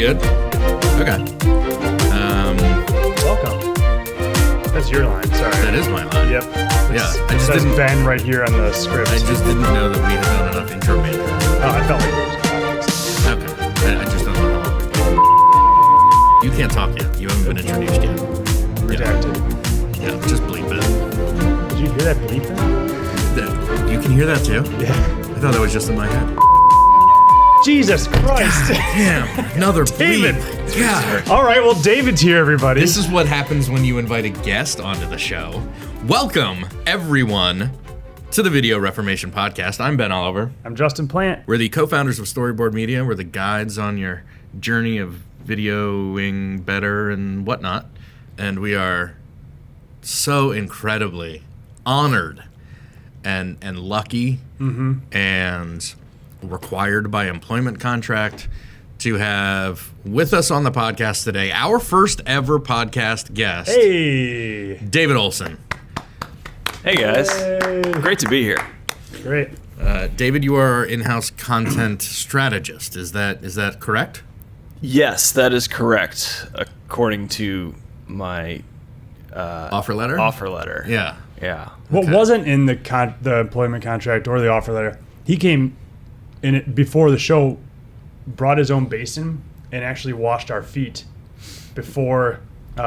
good? Okay. Welcome. That's your line, sorry. That is my line. Yep. Yeah. It says Ben right here on the script. I just didn't know that we had done enough intro banter. Oh, I felt like it was obvious. Okay. I just don't know how long we've been. You can't talk yet. You haven't been introduced yet. Redacted. Yeah, just bleep it. Did you hear that beeping? You can hear that too? Yeah. I thought that was just in my head. Jesus Christ. Damn, another David. bleep. Yeah. All right, well, David's here, everybody. This is what happens when you invite a guest onto the show. Welcome, everyone, to the Video Reformation Podcast. I'm Ben Oliver. I'm Justin Plant. We're the co-founders of Storyboard Media. We're the guides on your journey of videoing better and whatnot. And we are so incredibly honored and lucky and required by employment contract to have with us on the podcast today our first ever podcast guest, Hey. David Olson. Hey guys, Hey. great to be here. Great. David, you are our in-house content strategist. Is that correct? Yes, that is correct, according to my Offer letter? offer letter. Yeah. Yeah. What Okay. wasn't in the employment contract or the offer letter, he came in it before the show, brought his own basin, and actually washed our feet before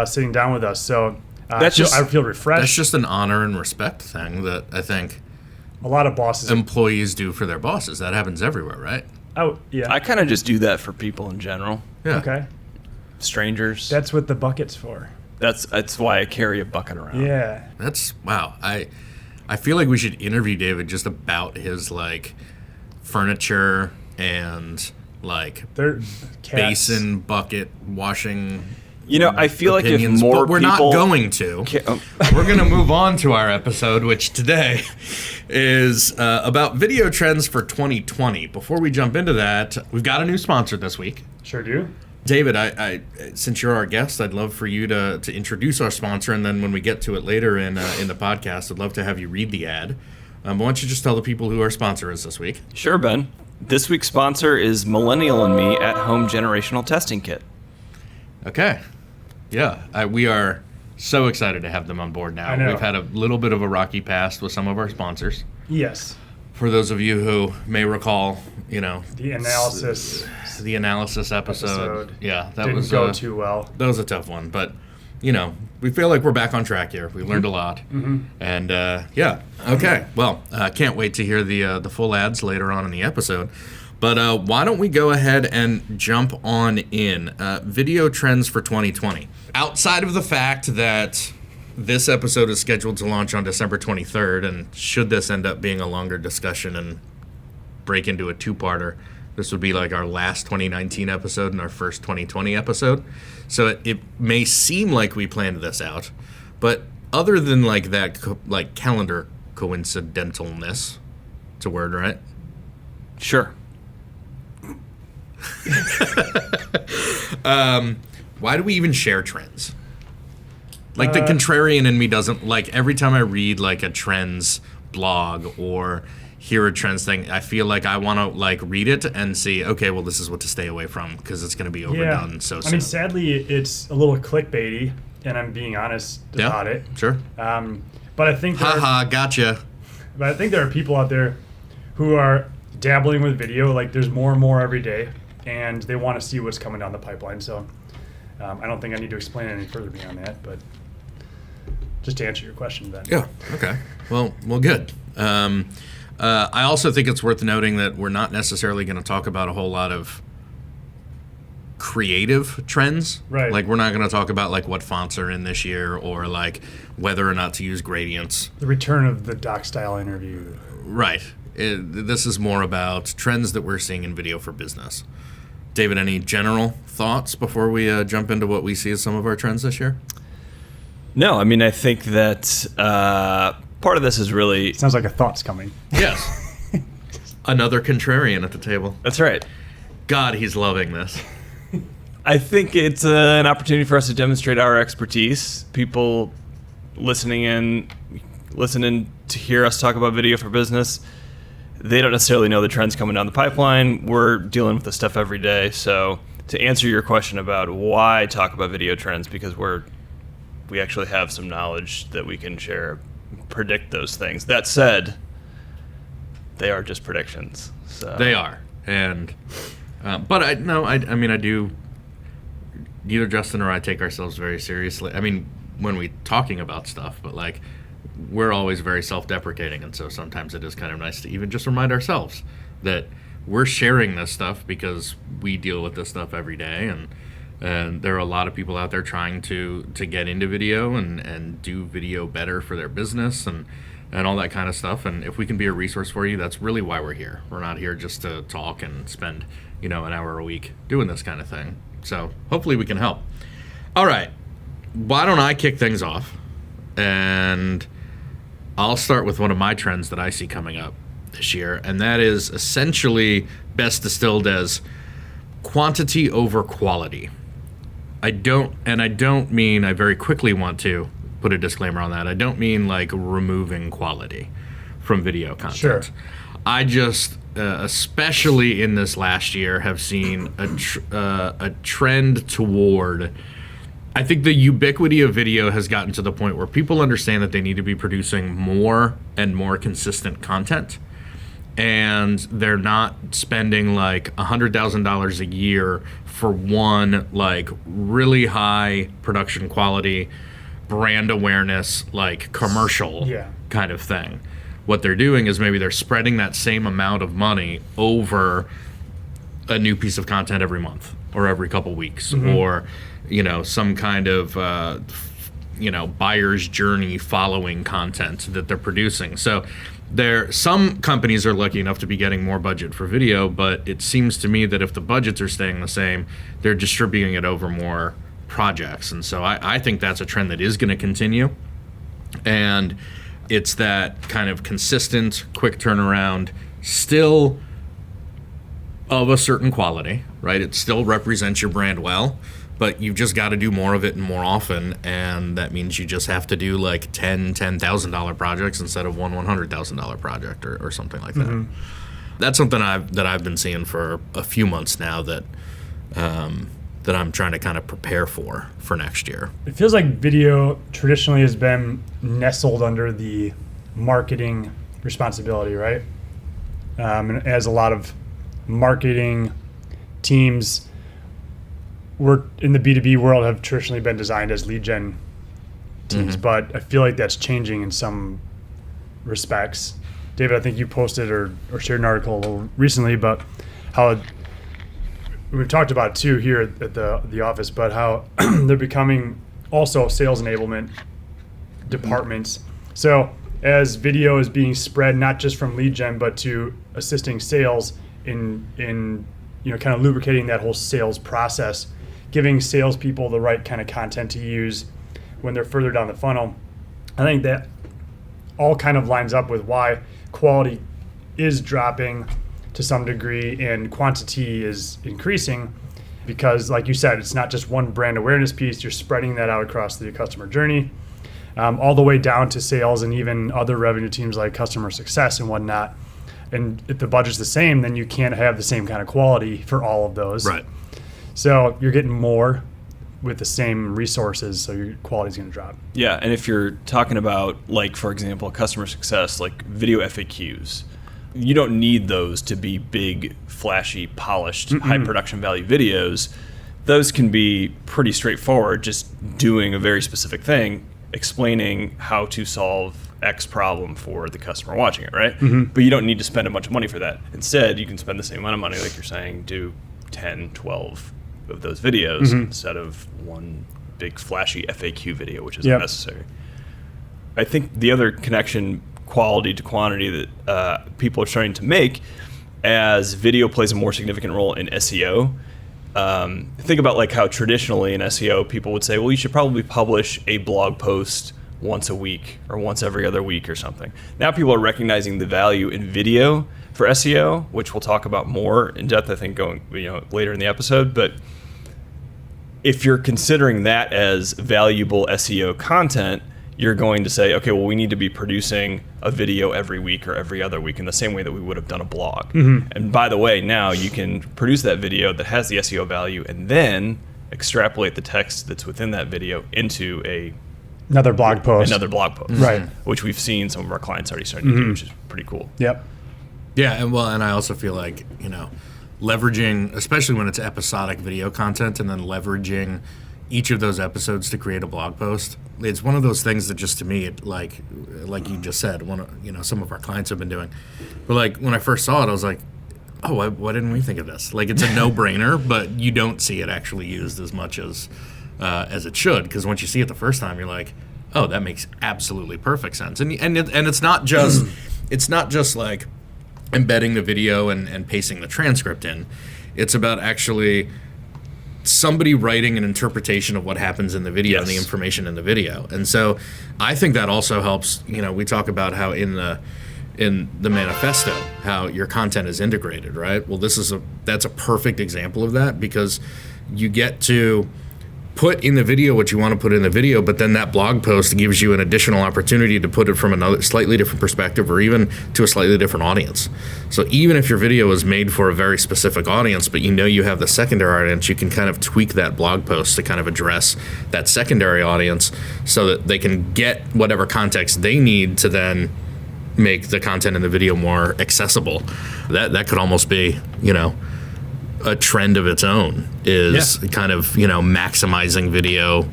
sitting down with us. So I feel refreshed. That's just an honor and respect thing that I think A lot of bosses. employees do for their bosses. That happens everywhere, right? Oh, yeah. I kind of just do that for people in general, Yeah. Okay. strangers. That's what the bucket's for. That's why I carry a bucket around. Yeah. That's wow. I feel like we should interview David just about his like furniture and like They're cats. basin bucket washing. You know, I feel opinions, like if more but we're people not going to. We're going to move on to our episode, which today is about video trends for 2020. Before we jump into that, we've got a new sponsor this week. Sure do. David, I since you're our guest, I'd love for you to introduce our sponsor, and then when we get to it later in the podcast, I'd love to have you read the ad. Why don't you just tell the people who our sponsor is this week? Sure, Ben. This week's sponsor is Millennial&me at-home generational testing kit. Okay. Yeah, we are so excited to have them on board now. I know. We've had a little bit of a rocky past with some of our sponsors. Yes. For those of you who may recall, you know, The analysis the analysis episode. Yeah, that didn't was go too well. That was a tough one, but you know, we feel like we're back on track here. We learned a lot, and yeah, okay. Well, can't wait to hear the full ads later on in the episode. But why don't we go ahead and jump on in video trends for 2020? Outside of the fact that this episode is scheduled to launch on December 23rd, and should this end up being a longer discussion and break into a two-parter, this would be like our last 2019 episode and our first 2020 episode. So it may seem like we planned this out, but other than like that, like calendar coincidentalness, it's a word, right? Sure. Why do we even share trends? Like the contrarian in me doesn't like every time I read like a trends blog or hear a trends thing, I feel like I want to like read it and see, okay, well, this is what to stay away from because it's going to be overdone so soon. I mean, sadly, it's a little clickbaity, and I'm being honest about it. Sure. But I think Gotcha. But I think there are people out there who are dabbling with video. Like, there's more and more every day, and they want to see what's coming down the pipeline. So I don't think I need to explain any further beyond that, but just to answer your question, Ben. Yeah. Okay. Well, good. I also think it's worth noting that we're not necessarily going to talk about a whole lot of creative trends. Right. Like, we're not going to talk about like what fonts are in this year or like whether or not to use gradients. The return of the doc-style interview. Right. This is more about trends that we're seeing in video for business. David, any general thoughts before we jump into what we see as some of our trends this year? No, I mean, I think that part of this is really... Sounds like a thought's coming. Yes. Another contrarian at the table. That's right. God, he's loving this. I think it's an opportunity for us to demonstrate our expertise. People listening to hear us talk about video for business, they don't necessarily know the trends coming down the pipeline. We're dealing with this stuff every day, so to answer your question about why talk about video trends, because we actually have some knowledge that we can share, predict those things. That said, they are just predictions. So. They are, and but I mean I do. Neither Justin or I take ourselves very seriously. I mean, when we talking about stuff, but like we're always very self-deprecating, and so sometimes it is kind of nice to even just remind ourselves that we're sharing this stuff because we deal with this stuff every day, and there are a lot of people out there trying to get into video and do video better for their business and all that kind of stuff. And if we can be a resource for you, that's really why we're here. We're not here just to talk and spend, an hour a week doing this kind of thing. So hopefully we can help. All right, why don't I kick things off? And I'll start with one of my trends that I see coming up this year, and that is essentially best distilled as quantity over quality. I very quickly want to put a disclaimer on that. I don't mean like removing quality from video content. Sure. I just, especially in this last year, have seen a trend toward. I think the ubiquity of video has gotten to the point where people understand that they need to be producing more and more consistent content, and they're not spending like $100,000 a year for one like really high production quality, brand awareness, like commercial kind of thing. What they're doing is maybe they're spreading that same amount of money over a new piece of content every month or every couple weeks, or some kind of buyer's journey following content that they're producing. So some companies are lucky enough to be getting more budget for video, but it seems to me that if the budgets are staying the same, they're distributing it over more projects. And so I think that's a trend that is going to continue. And it's that kind of consistent, quick turnaround, still of a certain quality, right? It still represents your brand well, but you've just got to do more of it and more often, and that means you just have to do like $10,000 projects instead of one $100,000 project or something like that. That's something I've been seeing for a few months now that I'm trying to kind of prepare for next year. It feels like video traditionally has been nestled under the marketing responsibility, right? And as a lot of marketing teams in the B2B world have traditionally been designed as lead gen teams, but I feel like that's changing in some respects. David, I think you posted or shared an article a little recently about how we've talked about it too here at the office, but how they're becoming also sales enablement departments. So as video is being spread not just from lead gen, but to assisting sales in kind of lubricating that whole sales process, giving salespeople the right kind of content to use when they're further down the funnel. I think that all kind of lines up with why quality is dropping to some degree and quantity is increasing, because like you said, it's not just one brand awareness piece, you're spreading that out across the customer journey, all the way down to sales and even other revenue teams like customer success and whatnot. And if the budget's the same, then you can't have the same kind of quality for all of those. Right. So you're getting more with the same resources, so your quality's going to drop. Yeah, and if you're talking about, like, for example, customer success, like video FAQs, you don't need those to be big, flashy, polished, high production value videos. Those can be pretty straightforward, just doing a very specific thing, explaining how to solve X problem for the customer watching it, right? But you don't need to spend a bunch of money for that. Instead, you can spend the same amount of money, like you're saying, do 10, 12 of those videos instead of one big flashy FAQ video, which is unnecessary. I think the other connection, quality to quantity, that people are starting to make as video plays a more significant role in SEO. Think about like how traditionally in SEO people would say, well, you should probably publish a blog post once a week or once every other week or something. Now people are recognizing the value in video for SEO, which we'll talk about more in depth, I think, going later in the episode. But if you're considering that as valuable SEO content, you're going to say, okay, well, we need to be producing a video every week or every other week in the same way that we would have done a blog. And by the way, now you can produce that video that has the SEO value and then extrapolate the text that's within that video into another blog post. Right. Which we've seen some of our clients already starting to do, which is pretty cool. Yep. Yeah, and I also feel like, leveraging, especially when it's episodic video content, and then leveraging each of those episodes to create a blog post. It's one of those things that just, to me, like you just said, some of our clients have been doing. But like when I first saw it, I was like, oh, why didn't we think of this? Like, it's a no-brainer, but you don't see it actually used as much as it should, because once you see it the first time, you're like, oh, that makes absolutely perfect sense. And it's not just like embedding the video and pasting the transcript in. It's about actually somebody writing an interpretation of what happens in the video and the information in the video. And so I think that also helps. We talk about how in the manifesto, how your content is integrated, right? Well, that's a perfect example of that, because you get to put in the video what you want to put in the video, but then that blog post gives you an additional opportunity to put it from another slightly different perspective, or even to a slightly different audience. So even if your video is made for a very specific audience, but you have the secondary audience, you can kind of tweak that blog post to kind of address that secondary audience so that they can get whatever context they need to then make the content in the video more accessible. That could almost be, a trend of its own, is kind of, maximizing video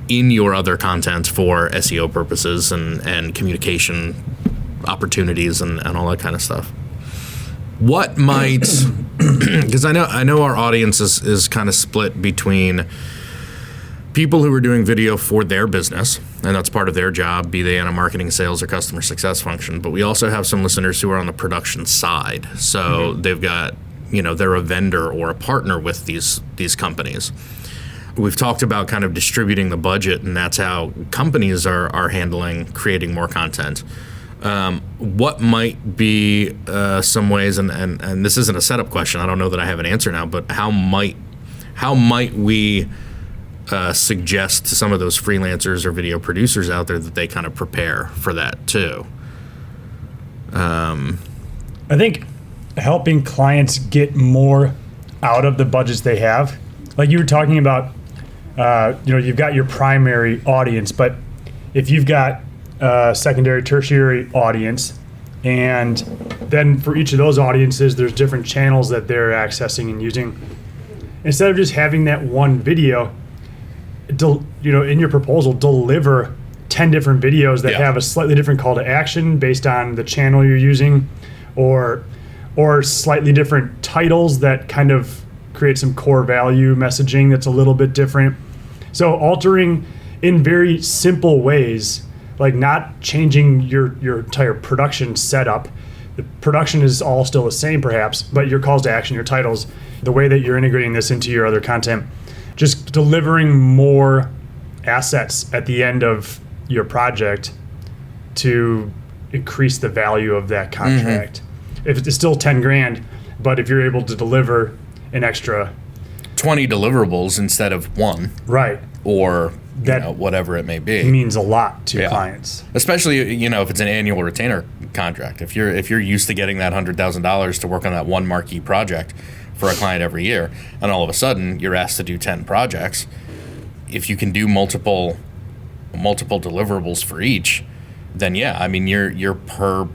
in your other content for SEO purposes and communication opportunities and all that kind of stuff. What might, because I know our audience is kind of split between people who are doing video for their business, and that's part of their job, be they in a marketing, sales, or customer success function. But we also have some listeners who are on the production side. So they've got, they're a vendor or a partner with these companies. We've talked about kind of distributing the budget, and that's how companies are handling creating more content. What might be some ways, and this isn't a setup question, I don't know that I have an answer now, but how might we suggest to some of those freelancers or video producers out there that they kind of prepare for that too? I think helping clients get more out of the budgets they have. Like you were talking about, you've got your primary audience, but if you've got a secondary, tertiary audience, and then for each of those audiences, there's different channels that they're accessing and using. Instead of just having that one video, in your proposal, deliver 10 different videos that have a slightly different call to action based on the channel you're using, or slightly different titles that kind of create some core value messaging that's a little bit different. So altering in very simple ways, like not changing your entire production setup. The production is all still the same perhaps, but your calls to action, your titles, the way that you're integrating this into your other content, just delivering more assets at the end of your project to increase the value of that contract. If it's still 10 grand, but if you're able to deliver an extra 20 deliverables instead of one, right, or whatever it may be, means a lot to clients. Especially if it's an annual retainer contract. If you're used to getting that $100,000 to work on that one marquee project for a client every year, and all of a sudden you're asked to do 10 projects, if you can do multiple deliverables for each, then your per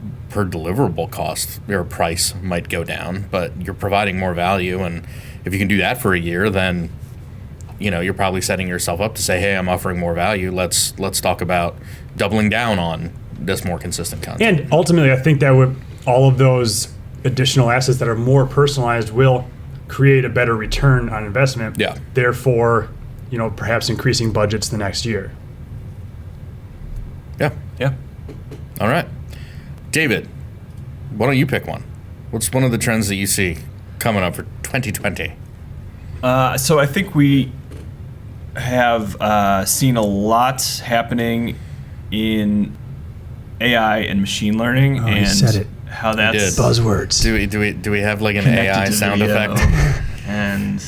deliverable cost or price might go down, but you're providing more value. And if you can do that for a year, then you're probably setting yourself up to say, hey, I'm offering more value. Let's talk about doubling down on this more consistent content. And ultimately, I think that all of those additional assets that are more personalized will create a better return on investment. Yeah. Therefore, perhaps increasing budgets the next year. Yeah. Yeah. All right. David, why don't you pick one? What's one of the trends that you see coming up for 2020? So I think we have seen a lot happening in AI and machine learning, and and said it. How that's buzzwords. Do we have like an AI to sound video. effect? And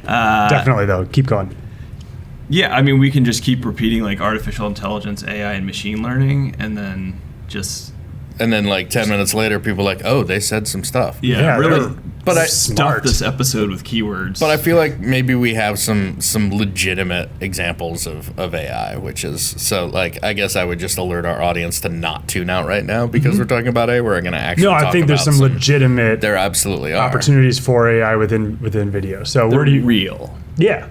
definitely though, keep going. Yeah, I mean, we can just keep repeating like artificial intelligence, AI, and machine learning, and then just... And then like 10 minutes later, people are like, oh, they said some stuff. Yeah, really But I stuff this episode with keywords. But I feel like maybe we have some legitimate examples of AI, which is, so like, I guess I would just alert our audience to not tune out right now because we're talking about AI. We're going to actually No, I think there's some legitimate there absolutely are opportunities for AI within video. So They're where do you... real. Yeah.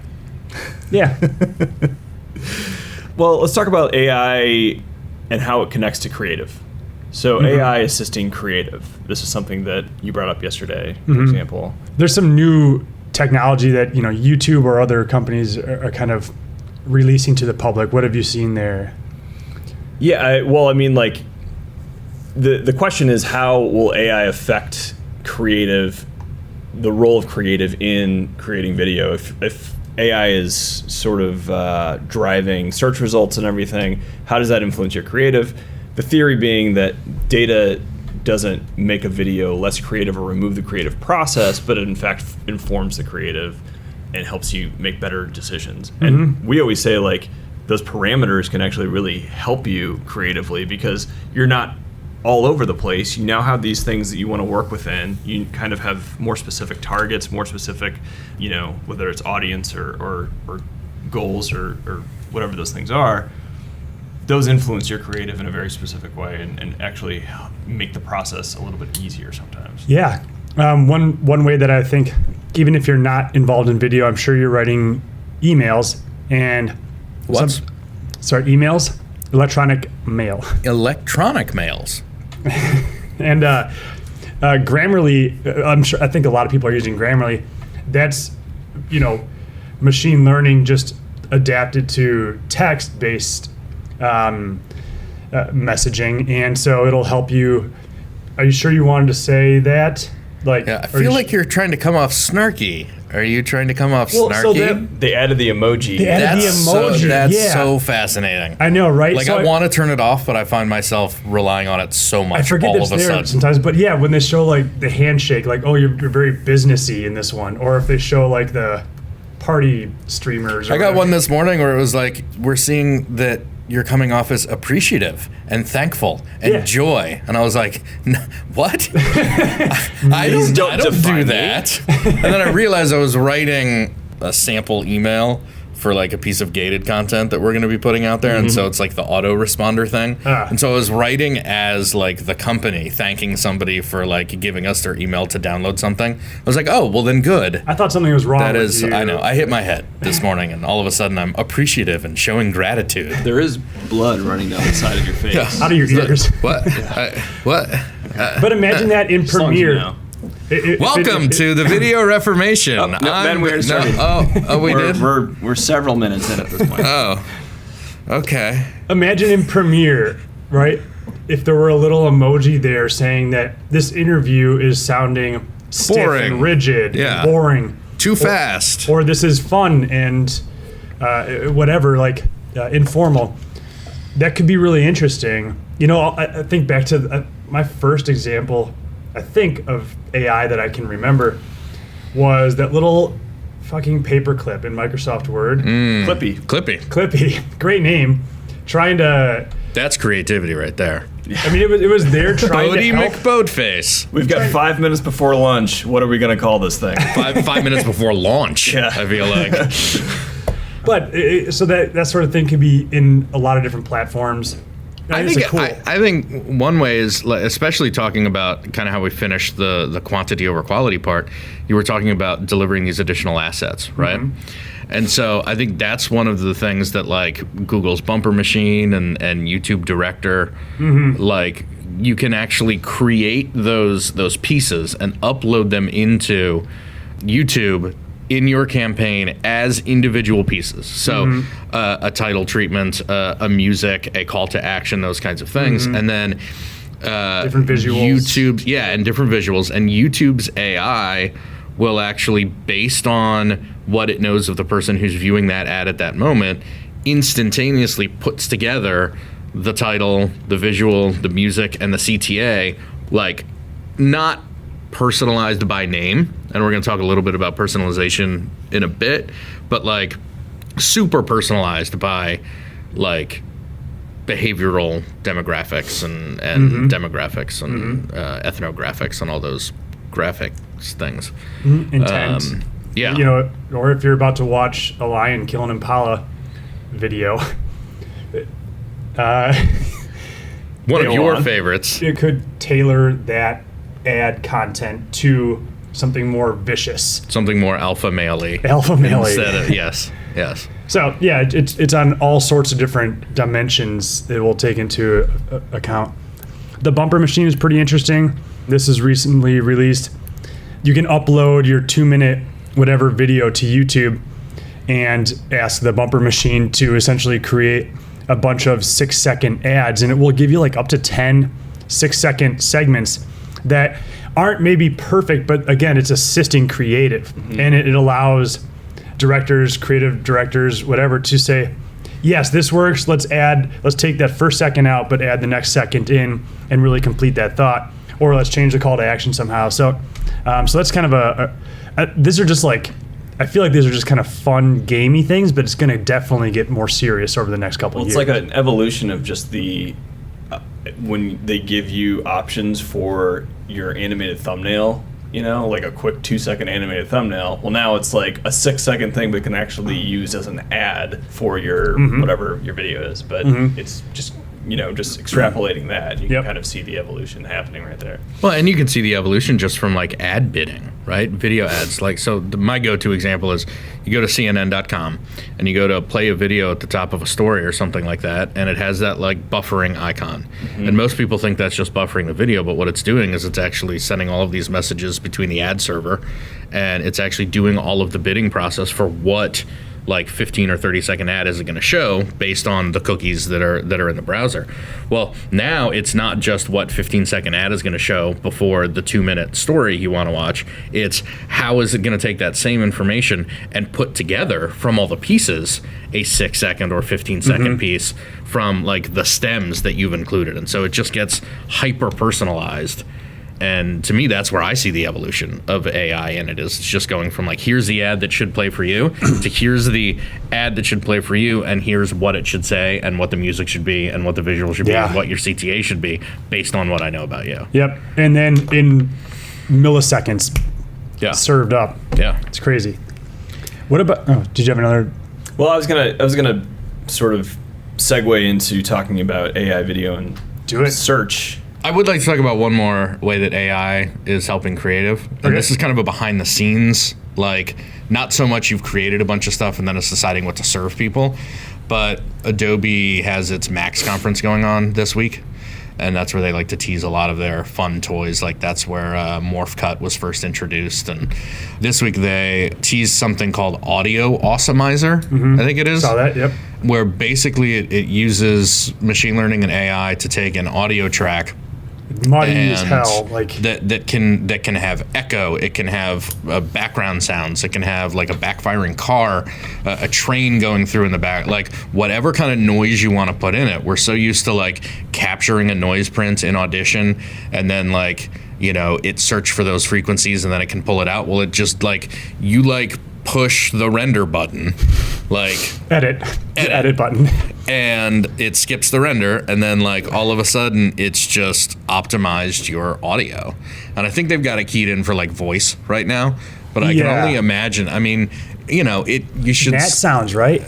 Yeah. Well, let's talk about AI and how it connects to creative. So AI assisting creative. This is something that you brought up yesterday, for example. There's some new technology that, YouTube or other companies are kind of releasing to the public. What have you seen there? Yeah, well, I mean, like, the question is, how will AI affect creative, the role of creative in creating video? If AI is sort of driving search results and everything, how does that influence your creative? The theory being that data doesn't make a video less creative or remove the creative process, but it in fact informs the creative and helps you make better decisions. And we always say, like, those parameters can actually really help you creatively because you're not all over the place. You now have these things that you want to work within. You kind of have more specific targets, more specific, whether it's audience or goals or whatever those things are. Those influence your creative in a very specific way and actually make the process a little bit easier sometimes. Yeah. One way that I think, even if you're not involved in video, I'm sure you're writing emails and... emails? Electronic mail. Electronic mails. And Grammarly, I think a lot of people are using Grammarly. That's, machine learning just adapted to text-based messaging, and so it'll help you. Are you sure you wanted to say that? Like, yeah, I feel like you're trying to come off snarky. Are you trying to come off snarky? So they added the emoji. That's so fascinating. I know, right? Like, so I want to turn it off, but I find myself relying on it so much. I forget all it's of a there sudden. sometimes, but yeah, when they show like the handshake, like, oh, you're very businessy in this one, or if they show like the party streamers. I got one this morning where it was like, we're seeing that you're coming off as appreciative and thankful and joy. And I was like, what? I don't do that. And then I realized I was writing a sample email for like a piece of gated content that we're going to be putting out there. And so it's like the autoresponder thing. And so I was writing as like the company thanking somebody for like giving us their email to download something. I was like, oh, well then good. I thought something was wrong with you. I know. I hit my head this morning and all of a sudden I'm appreciative and showing gratitude. There is blood running down the side of your face. Out of your ears. What? What? But imagine that in Premiere. Welcome to the Video Reformation. Oh, no, Ben, we already started. We did? We're several minutes in at this point. Oh, okay. Imagine in Premiere, right? If there were a little emoji there saying that this interview is sounding stiff and rigid, and boring, too fast, or this is fun and whatever, like informal. That could be really interesting. I think back to my first example, I think, of AI that I can remember was that little fucking paperclip in Microsoft Word. Clippy. Great name. Trying to... That's creativity right there. I mean, it was there trying Bodie to help. McBoatface. We've got 5 minutes before lunch. What are we going to call this thing? 5 minutes before launch, I feel like. But so that sort of thing could be in a lot of different platforms. I think one way is, especially talking about kind of how we finished the quantity over quality part, you were talking about delivering these additional assets, right? And so I think that's one of the things that like Google's Bumper Machine and YouTube Director, like you can actually create those pieces and upload them into YouTube in your campaign as individual pieces. So a title treatment, a music, a call to action, those kinds of things. And then different visuals. And different visuals. And YouTube's AI will actually, based on what it knows of the person who's viewing that ad at that moment, instantaneously puts together the title, the visual, the music, and the CTA, like not personalized by name, and we're going to talk a little bit about personalization in a bit, but like super personalized by like behavioral demographics and demographics and ethnographics and all those graphics things. Intent. Yeah. You know, or if you're about to watch a lion kill an impala video, one of your favorites. it could tailor that ad content to something more vicious, Something more alpha male-y. alpha male. Instead of, yes. So yeah, it's on all sorts of different dimensions that we'll take into account. The bumper machine is pretty interesting. This is recently released. You can upload your 2-minute whatever video to YouTube and ask the bumper machine to essentially create a bunch of 6-second ads, and it will give you like up to 10 6-second segments that aren't maybe perfect, but again, it's assisting creative, and it allows directors, creative directors, whatever, to say, yes, this works. Let's take that first second out, but add the next second in and really complete that thought. Or let's change the call to action somehow. So that's kind of these are just like, I feel like these are just kind of fun, gamey things, but it's going to definitely get more serious over the next couple of years. It's like an evolution of just the when they give you options for your animated thumbnail, you know, like a quick 2-second animated thumbnail. Well, now it's like a 6-second thing, but can actually use as an ad for your whatever your video is. But it's just, you know, just extrapolating that, you can kind of see the evolution happening right there. Well, and you can see the evolution just from like ad bidding, right? Video ads. Like, so my go-to example is you go to CNN.com and you go to play a video at the top of a story or something like that, and it has that like buffering icon. And most people think that's just buffering the video, but what it's doing is it's actually sending all of these messages between the ad server, and it's actually doing all of the bidding process for what like 15 or 30 second ad is it going to show based on the cookies that are in the browser. Well, now it's not just what 15-second ad is going to show before the 2-minute story you want to watch. It's how is it going to take that same information and put together from all the pieces a 6-second or 15-second piece from like the stems that you've included. And so it just gets hyper personalized. And to me, that's where I see the evolution of AI in it. It's just going from like, here's the ad that should play for you to here's the ad that should play for you, and here's what it should say and what the music should be and what the visual should be and what your CTA should be based on what I know about you. Yep. And then in milliseconds, served up. Yeah. It's crazy. What about, did you have another? Well, I was gonna sort of segue into talking about AI video and search. I would like to talk about one more way that AI is helping creative. And this is kind of a behind the scenes, like not so much you've created a bunch of stuff and then it's deciding what to serve people, but Adobe has its Max conference going on this week. And that's where they like to tease a lot of their fun toys. Like that's where Morph Cut was first introduced. And this week they teased something called Audio Awesomizer, I think it is. Saw that, yep. Where basically it uses machine learning and AI to take an audio track muddy as hell, like that can have echo, it can have background sounds, it can have like a backfiring car, a train going through in the back, like whatever kind of noise you want to put in it. We're so used to like capturing a noise print in Audition and then like, you know, it search for those frequencies and then it can pull it out. Well, it just like you like push the render button, like edit button, and it skips the render, and then like all of a sudden it's just optimized your audio. And I think they've got it keyed in for like voice right now, but I can only imagine. I mean, you know, you should. That sounds right.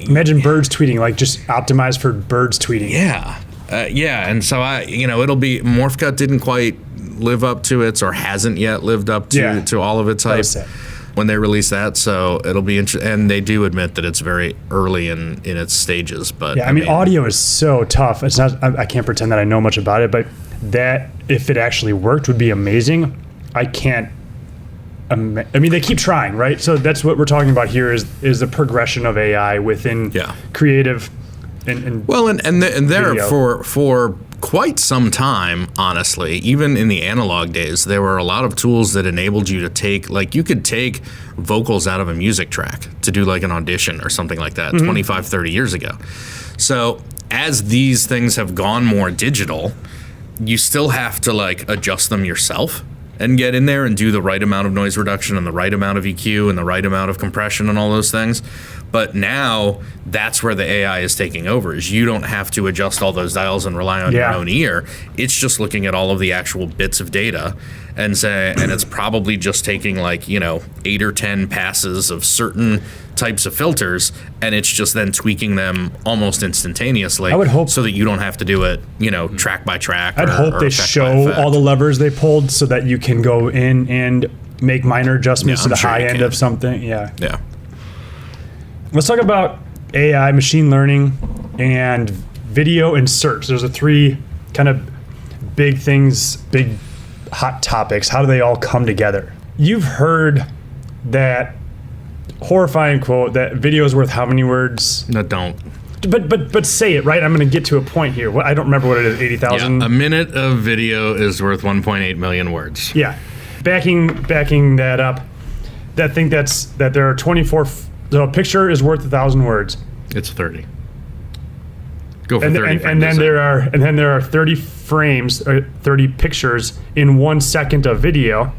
Imagine birds tweeting, like just optimized for birds tweeting. Yeah, and so it'll be Morphcut didn't quite live up to its, or hasn't yet lived up to all of its hype when they release that, so it'll be interesting. And they do admit that it's very early in its stages, but I mean, audio is so tough. It's not. I can't pretend that I know much about it, but that if it actually worked would be amazing. I can't. I mean, they keep trying, right? So that's what we're talking about here is the progression of AI within creative. And there for quite some time, honestly, even in the analog days, there were a lot of tools that enabled you to take, like you could take vocals out of a music track to do like an audition or something like that 25, 30 years ago. So as these things have gone more digital, you still have to like adjust them yourself. and get in there and do the right amount of noise reduction and the right amount of EQ and the right amount of compression and all those things. But now that's where the AI is taking over, is you don't have to adjust all those dials and rely on your own ear. It's just looking at all of the actual bits of data and it's probably just taking 8 or 10 passes of certain types of filters, and it's just then tweaking them almost instantaneously. I would hope so that you don't have to do it, track by track. I'd hope they show all the levers they pulled so that you can go in and make minor adjustments to the high end of something. Yeah. Let's talk about AI, machine learning, and video and search. Those are 3 kind of big things, big hot topics. How do they all come together? You've heard that horrifying quote that video is worth how many words? No, don't. But say it, right? I'm going to get to a point here. I don't remember what it is, 80,000? Yeah, a minute of video is worth 1.8 million words. Yeah. Backing that up, that there are 24... So a picture is worth 1,000 words. It's 30. Go for 30. And then there are 30 frames, or 30 pictures in 1 second of video,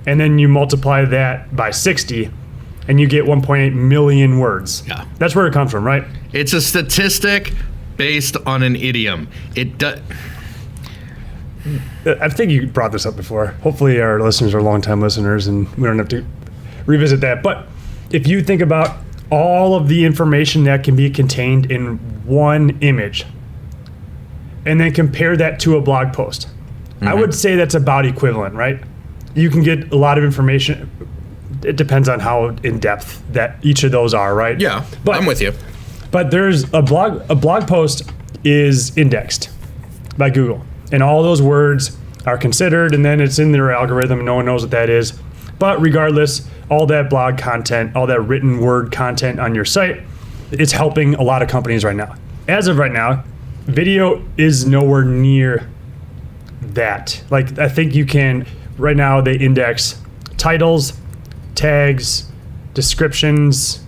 and then you multiply that by 60, and you get 1.8 million words. Yeah, that's where it comes from, right? It's a statistic based on an idiom. It does. I think you brought this up before. Hopefully, our listeners are longtime listeners, and we don't have to revisit that, but. If you think about all of the information that can be contained in one image and then compare that to a blog post, I would say that's about equivalent, right? You can get a lot of information. It depends on how in depth that each of those are, right? Yeah, but I'm with you. But there's a blog post is indexed by Google, and all those words are considered, and then it's in their algorithm, and no one knows what that is. But regardless, all that blog content, all that written word content on your site, it's helping a lot of companies right now. As of right now, video is nowhere near that. I think you can, right now they index titles, tags, descriptions.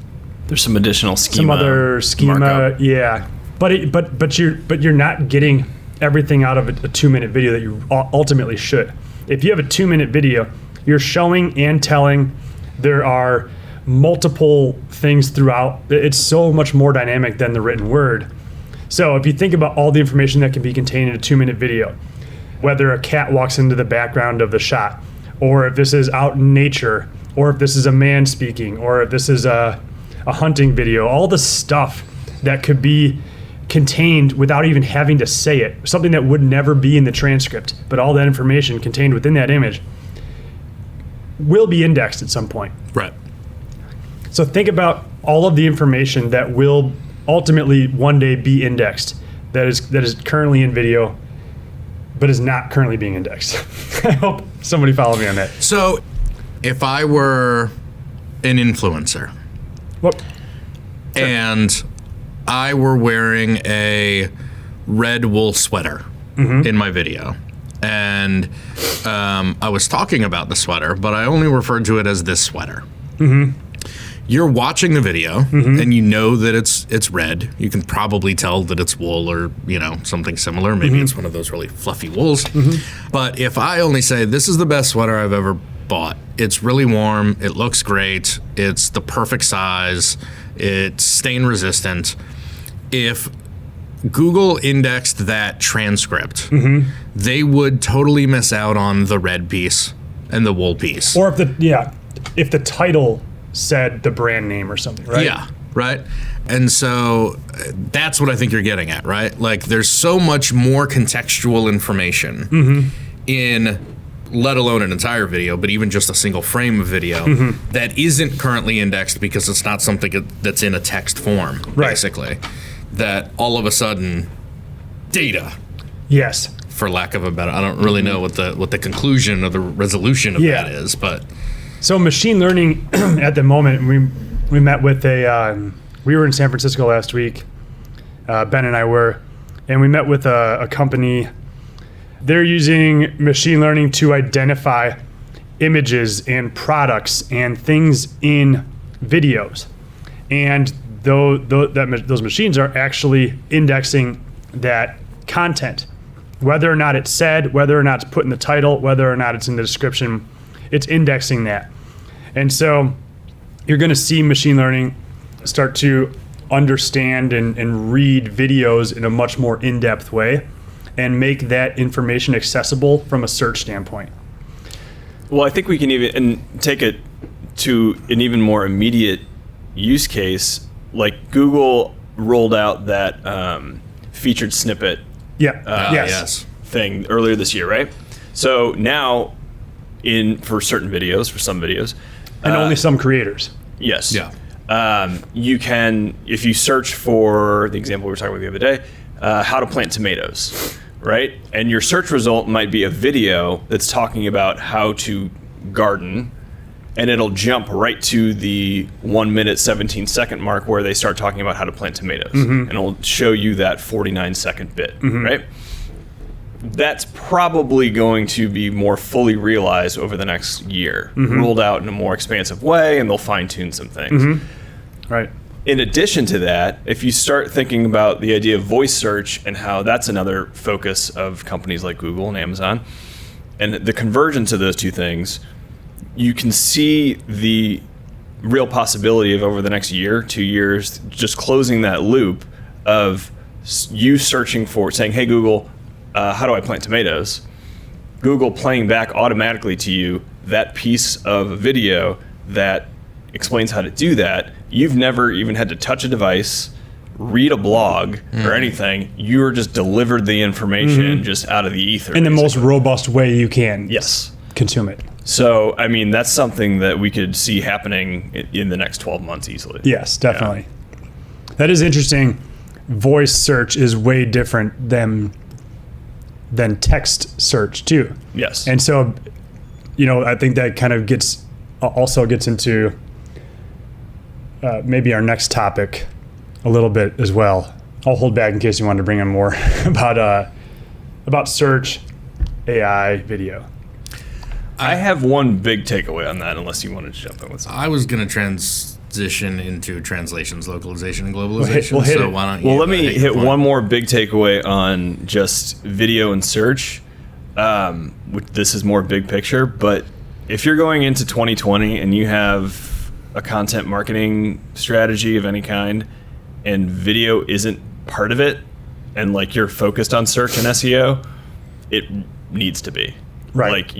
There's some additional schema. Some other schema, markup. Yeah. But you're not getting everything out of a 2-minute video that you ultimately should. If you have a 2-minute video, you're showing and telling. There are multiple things throughout. It's so much more dynamic than the written word. So if you think about all the information that can be contained in a 2-minute video, whether a cat walks into the background of the shot, or if this is out in nature, or if this is a man speaking, or if this is a hunting video, all the stuff that could be contained without even having to say it, something that would never be in the transcript, but all that information contained within that image will be indexed at some point. Right. So think about all of the information that will ultimately one day be indexed that is currently in video but is not currently being indexed. I hope somebody followed me on that. So if I were an influencer and I were wearing a red wool sweater in my video, and I was talking about the sweater, but I only referred to it as this sweater. You're watching the video, and you know that it's red. You can probably tell that it's wool or something similar. Maybe it's one of those really fluffy wools. But if I only say, this is the best sweater I've ever bought, it's really warm, it looks great, it's the perfect size, it's stain resistant. If Google indexed that transcript, they would totally miss out on the red piece and the wool piece. Or if the title said the brand name or something, right? Yeah, right. And so that's what I think you're getting at, right? There's so much more contextual information in, let alone an entire video, but even just a single frame of video that isn't currently indexed because it's not something that's in a text form, basically. That all of a sudden, data. Yes. For lack of a better, I don't really know what the conclusion or the resolution of that is, but. So machine learning at the moment, we met with we were in San Francisco last week, Ben and I were, and we met with a company. They're using machine learning to identify images and products and things in videos. And those machines are actually indexing that content. Whether or not it's said, whether or not it's put in the title, whether or not it's in the description, it's indexing that. And so you're going to see machine learning start to understand and read videos in a much more in-depth way and make that information accessible from a search standpoint. Well, I think we can even take it to an even more immediate use case. Like Google rolled out that featured snippet thing earlier this year, right? So now, for certain videos, for some videos, and only some creators. Yes. Yeah. You can, if you search for the example we were talking about the other day, how to plant tomatoes, right? And your search result might be a video that's talking about how to garden, and it'll jump right to the 1 minute, 17 second mark where they start talking about how to plant tomatoes. And it'll show you that 49 second bit, right? That's probably going to be more fully realized over the next year, rolled out in a more expansive way, and they'll fine tune some things. Right. In addition to that, if you start thinking about the idea of voice search and how that's another focus of companies like Google and Amazon, and the convergence of those two things, you can see the real possibility of over the next year, 2 years, just closing that loop of you searching for, saying, hey, Google, how do I plant tomatoes? Google playing back automatically to you that piece of video that explains how to do that. You've never even had to touch a device, read a blog, or anything. You're just delivered the information just out of the ether. In the most robust way you can. Yes. Consume it. So, I mean, that's something that we could see happening in the next 12 months easily. Yes, definitely. Yeah. That is interesting. Voice search is way different than text search too. Yes. And so, I think that kind of also gets into maybe our next topic a little bit as well. I'll hold back in case you wanted to bring in more about search, AI, video. I have one big takeaway on that, unless you wanted to jump in with something. I was going to transition into translations, localization, and globalization. We'll hit so it. why don't you? Well, let me hit one more big takeaway on just video and search. This is more big picture, but if you're going into 2020 and you have a content marketing strategy of any kind, and video isn't part of it, and like you're focused on search and SEO, it needs to be. Right. Like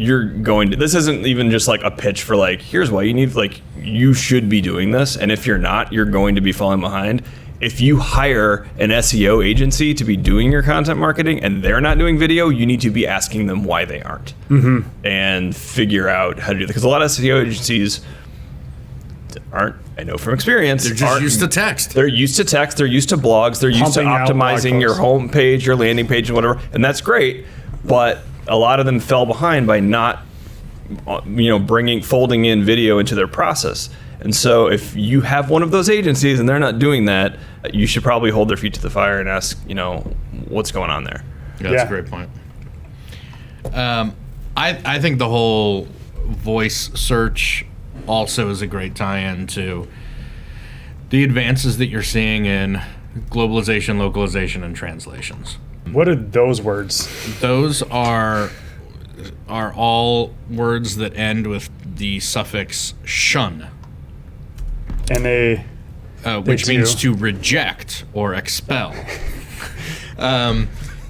this isn't even just like a pitch for like, here's why you need, like, you should be doing this. And if you're not, you're going to be falling behind. If you hire an SEO agency to be doing your content marketing and they're not doing video, you need to be asking them why they aren't and figure out how to do that. Because a lot of SEO agencies aren't, I know from experience, They're just used to text. They're used to text. They're used to blogs. They're used to Pumping out blog optimizing your posts. homepage, your landing page, and whatever. And that's great. But a lot of them fell behind by not, folding in video into their process. And so if you have one of those agencies and they're not doing that, you should probably hold their feet to the fire and ask, what's going on there. Yeah, that's a great point. I think the whole voice search also is a great tie-in to the advances that you're seeing in globalization, localization, and translations. What are those words? Those are all words that end with the suffix shun, And they which means to reject or expel.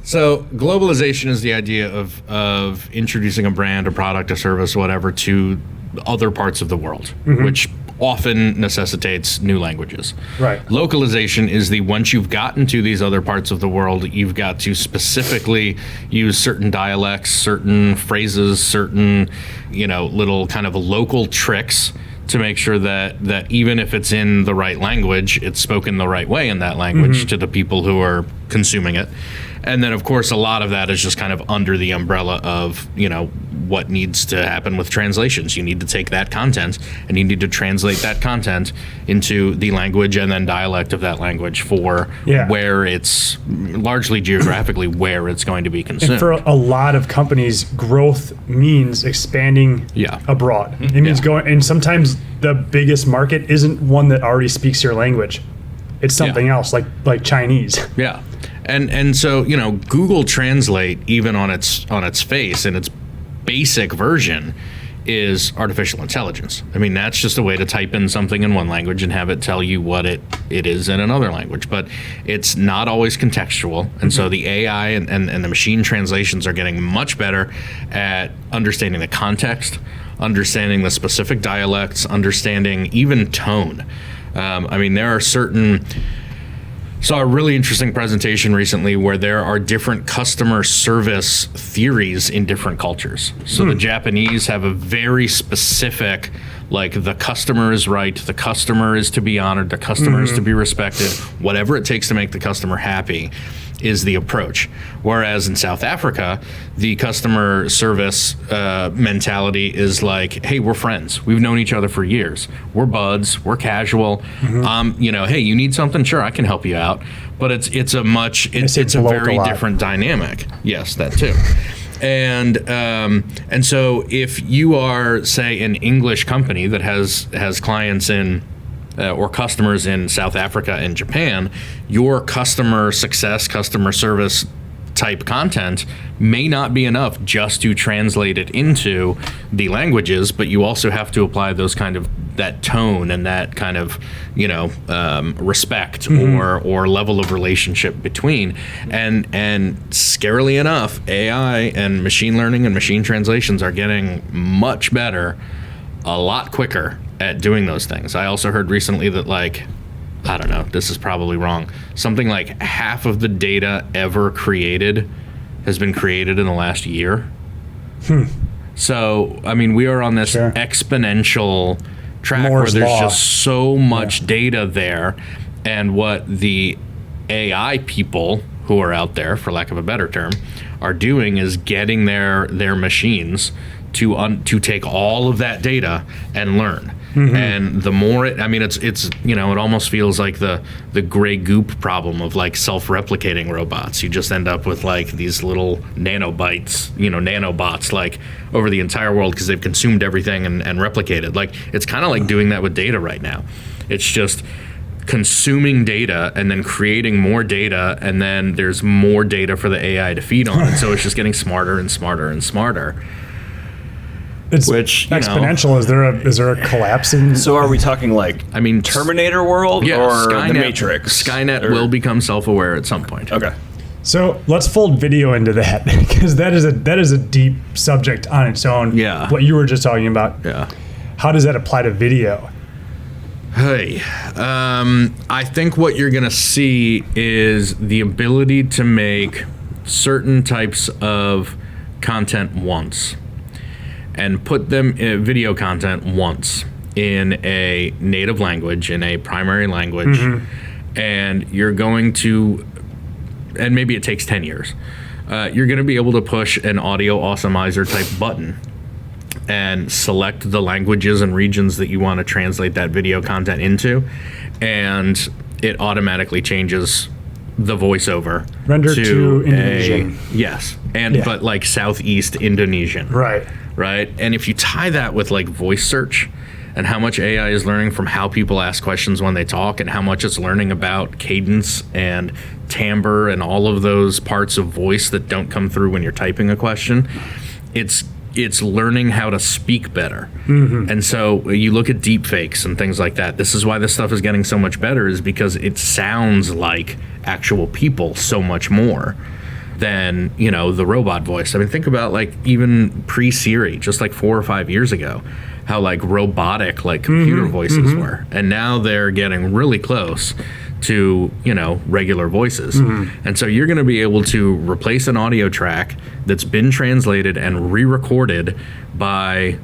So globalization is the idea of introducing a brand, a product, a service, whatever, to other parts of the world, which often necessitates new languages. Right. Localization is once you've gotten to these other parts of the world, you've got to specifically use certain dialects, certain phrases, certain, little kind of local tricks to make sure that even if it's in the right language, it's spoken the right way in that language to the people who are consuming it. And then, of course, a lot of that is just kind of under the umbrella of, what needs to happen with translations. You need to take that content and you need to translate that content into the language and then dialect of that language for where it's largely geographically where it's going to be consumed. And for a lot of companies, growth means expanding abroad. It means going, and sometimes the biggest market isn't one that already speaks your language. It's something else, like Chinese. Yeah. And so, Google Translate, even on its face, in its basic version, is artificial intelligence. I mean, that's just a way to type in something in one language and have it tell you what it is in another language. But it's not always contextual. And so the AI and the machine translations are getting much better at understanding the context, understanding the specific dialects, understanding even tone. There are certain... Saw a really interesting presentation recently where there are different customer service theories in different cultures. So the Japanese have a very specific, like, the customer is right, the customer is to be honored, the customer is to be respected, whatever it takes to make the customer happy is the approach. Whereas in South Africa, the customer service mentality is like, hey, we're friends. We've known each other for years. We're buds. We're casual. Hey, you need something? Sure, I can help you out. But it's a very different dynamic. Yes, that too. And so if you are, say, an English company that has clients in or customers in South Africa and Japan, your customer success, customer service type content may not be enough just to translate it into the languages, but you also have to apply that tone and that kind of, respect or level of relationship between. And scarily enough, AI and machine learning and machine translations are getting much better, a lot quicker at doing those things. I also heard recently that, like, I don't know, this is probably wrong, something like half of the data ever created has been created in the last year. So, we are on this exponential track where there's just so much data there. And what the AI people who are out there, for lack of a better term, are doing is getting their machines to take all of that data and learn. And the more it almost feels like the gray goop problem of, like, self-replicating robots. You just end up with, like, these little nanobots, like, over the entire world because they've consumed everything and replicated. Like, it's kind of like doing that with data right now. It's just consuming data and then creating more data, and then there's more data for the AI to feed on. And so it's just getting smarter and smarter and smarter. It's exponential. Is there a collapse in? So are we talking Terminator world or Skynet, the Matrix? Skynet will become self-aware at some point. Okay. So let's fold video into that, because that is a deep subject on its own. Yeah. What you were just talking about. Yeah. How does that apply to video? Hey, I think what you're gonna see is the ability to make certain types of content once. And put them in video content once in a native language, in a primary language, and you're going to, and maybe it takes 10 years, you're going to be able to push an audio awesomizer type button and select the languages and regions that you want to translate that video content into, and it automatically changes the voiceover Render to Indonesian. Yes, but like Southeast Indonesian. Right. And if you tie that with, like, voice search and how much AI is learning from how people ask questions when they talk, and how much it's learning about cadence and timbre and all of those parts of voice that don't come through when you're typing a question, it's learning how to speak better. And so you look at deep fakes and things like that. This is why this stuff is getting so much better, is because it sounds like actual people so much more than, the robot voice. Think about, like, even pre-Siri, just like 4 or 5 years ago, how, like, robotic, like, computer voices were. And now they're getting really close to, regular voices. And so you're going to be able to replace an audio track that's been translated and re-recorded by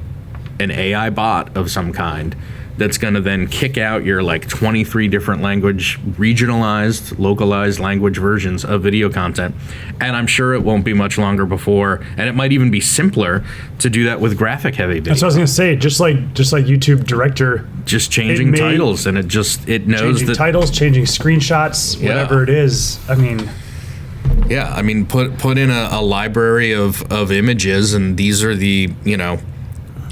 an AI bot of some kind, that's going to then kick out your, like, 23 different language, regionalized, localized language versions of video content. And I'm sure it won't be much longer before, and it might even be simpler to do that with graphic heavy video. That's what I was going to say. Just like YouTube Director, just changing titles, and it knows changing that titles, changing screenshots, whatever it is. Yeah, put in a library of images, and these are the,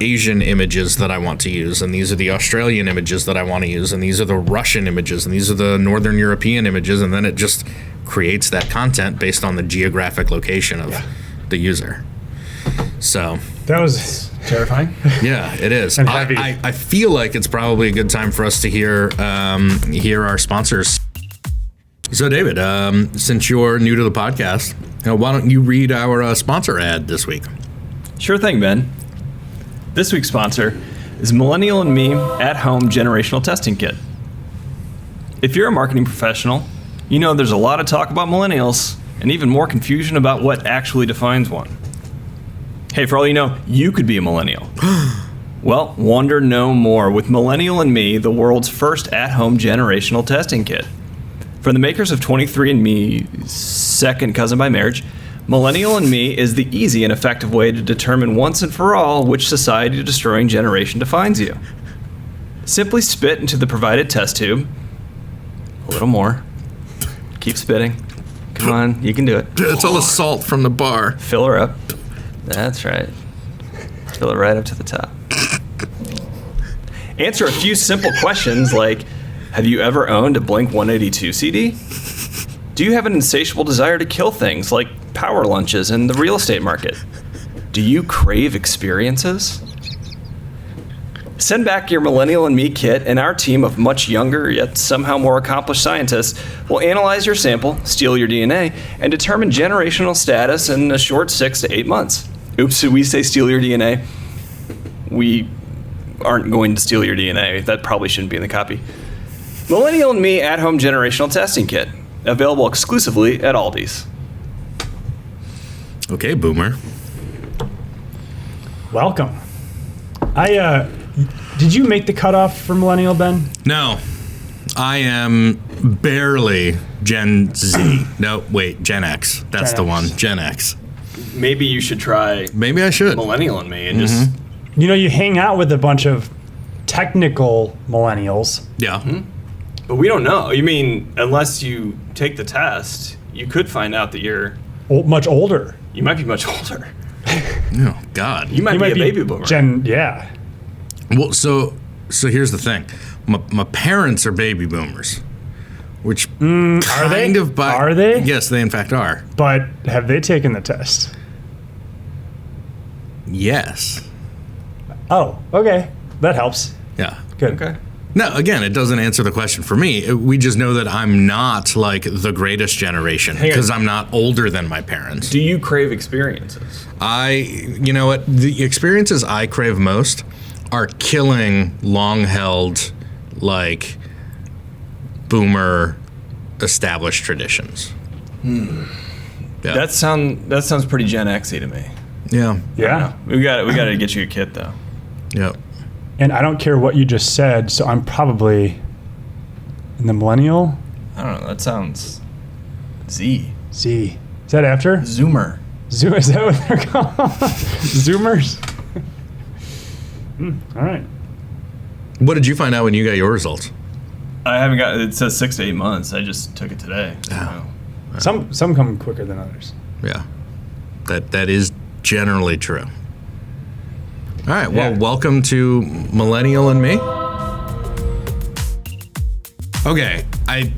Asian images that I want to use, and these are the Australian images that I want to use, and these are the Russian images, and these are the Northern European images, and then it just creates that content based on the geographic location of the user. So that was terrifying. Yeah, it is. And heavy. I feel like it's probably a good time for us to hear our sponsors. So, David, since you're new to the podcast, why don't you read our sponsor ad this week? Sure thing, Ben. This week's sponsor is Millennial&Me at-home generational testing kit. If you're a marketing professional, you know there's a lot of talk about millennials and even more confusion about what actually defines one. Hey, for all you know, you could be a millennial. Well, wonder no more with Millennial&Me, the world's first at-home generational testing kit. From the makers of 23andMe, second cousin by marriage, Millennial&Me is the easy and effective way to determine once and for all which society-destroying generation defines you. Simply spit into the provided test tube. A little more. Keep spitting. Come on, you can do it. It's all the salt from the bar. Fill her up. That's right. Fill it right up to the top. Answer a few simple questions like, have you ever owned a Blink-182 CD? Do you have an insatiable desire to kill things like power lunches in the real estate market? Do you crave experiences? Send back your Millennial&Me kit, and our team of much younger yet somehow more accomplished scientists will analyze your sample, steal your DNA, and determine generational status in a short 6 to 8 months. Oops, did we say steal your DNA? We aren't going to steal your DNA. That probably shouldn't be in the copy. Millennial&Me at-home generational testing kit. Available exclusively at Aldi's. Okay, Boomer. Welcome. Did you make the cutoff for Millennial, Ben? No, I am barely Gen Z. No, wait, Gen X. That's Gen the X. one, Gen X. Maybe you should try Maybe I should. Millennial&Me and just... You know, you hang out with a bunch of technical millennials. Yeah. But we don't know. You mean, unless you take the test, you could find out that you're... Much older. You might be much older. Oh, God. You might be a baby boomer. Yeah. Well, so here's the thing. My parents are baby boomers, which Are they? Are they? Yes, they in fact are. But have they taken the test? Yes. Oh, okay. That helps. Yeah. Good. Okay. No, again, it doesn't answer the question for me. We just know that I'm not like the greatest generation because I'm not older than my parents. Do you crave experiences? You know what? The experiences I crave most are killing long-held, like, boomer established traditions. Yeah. That sounds pretty Gen X-y to me. Yeah. Yeah. We got to get you a kit though. Yep. And I don't care what you just said, so I'm probably in the millennial. I don't know. That sounds Z. Z. Is that after? Zoomer. Zoom, is that what they're called? Zoomers? All right. What did you find out when you got your results? I haven't got. It says 6 to 8 months. I just took it today. Oh. Some come quicker than others. Yeah. That is generally true. All right. Well, welcome to Millennial&Me. Okay. I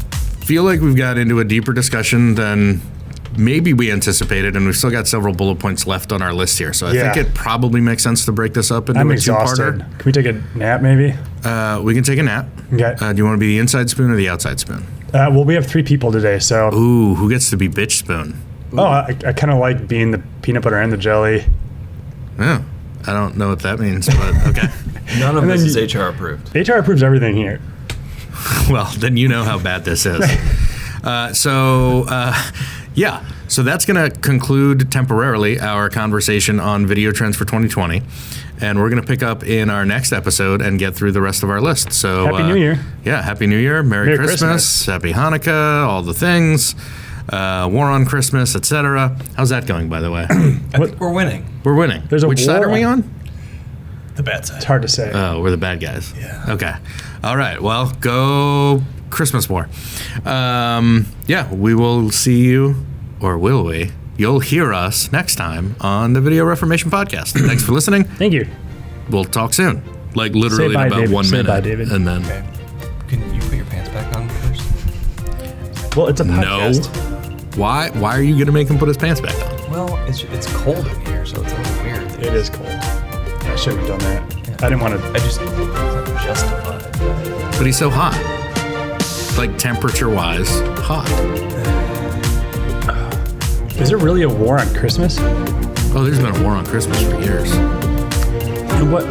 feel like we've got into a deeper discussion than maybe we anticipated, and we've still got several bullet points left on our list here. So I think it probably makes sense to break this up into I'm a exhausted. two-parter. Can we take a nap, maybe? We can take a nap. Okay. Do you want to be the inside spoon or the outside spoon? Well, we have 3 people today, so. Ooh, who gets to be bitch spoon? Oh, I kind of like being the peanut butter and the jelly. Oh, I don't know what that means, but okay. None of And this then is HR approved. HR approves everything here. Well, then you know how bad this is. So that's going to conclude temporarily our conversation on video trends for 2020. And we're going to pick up in our next episode and get through the rest of our list. So Happy New Year. Yeah, Happy New Year. Merry Christmas. Christmas. Happy Hanukkah. All the things. War on Christmas, etc. How's that going, by the way? I think we're winning. We're winning. There's a Which side war are we on? The bad side. It's hard to say. Oh, we're the bad guys. Yeah. Okay. All right. Well, go Christmas war. We will see you, or will we? You'll hear us next time on the Video Reformation Podcast. Thanks for listening. Thank you. We'll talk soon. Like literally Say bye, in about David. 1 Say minute. bye, David. And then Okay. Can you put your pants back on first? Well, it's a no. podcast. Why are you going to make him put his pants back on? Well, it's cold in here, so it's a little weird. It is cold. I shouldn't have done that. I didn't want to. It's not justified. But he's so hot. Like, temperature-wise, hot. Is there really a war on Christmas? Oh, there's been a war on Christmas for years. In what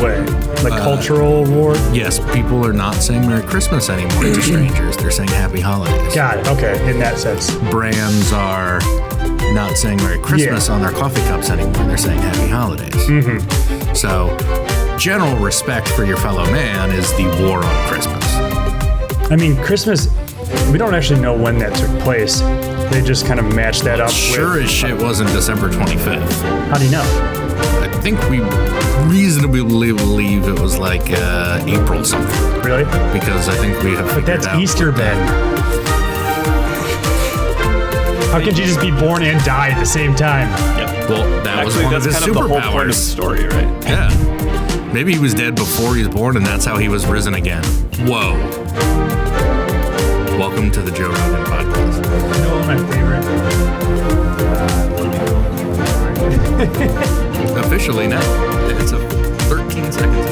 way? Like cultural war? Yes, people are not saying Merry Christmas anymore to strangers. They're saying Happy Holidays. Got it. Okay, in that sense. Brands are not saying Merry Christmas on their coffee cups anymore. They're saying Happy Holidays. Mm-hmm. So, general respect for your fellow man is the war on Christmas. I mean, Christmas, we don't actually know when that took place. They just kind of matched that up Sure as shit wasn't December 25th. How do you know? I think we reasonably believe it was like April something. Really? Because I think we have But that's out. Easter then. How can Jesus be born and die at the same time? Yep. Well, that was Actually, one of that's his kind of the whole point of the superpowers. story, right? Yeah. Maybe he was dead before he was born, and that's how he was risen again. Whoa. Welcome to the Joe Rogan podcast. You know what my favorite? Officially now. It's a 13 seconds.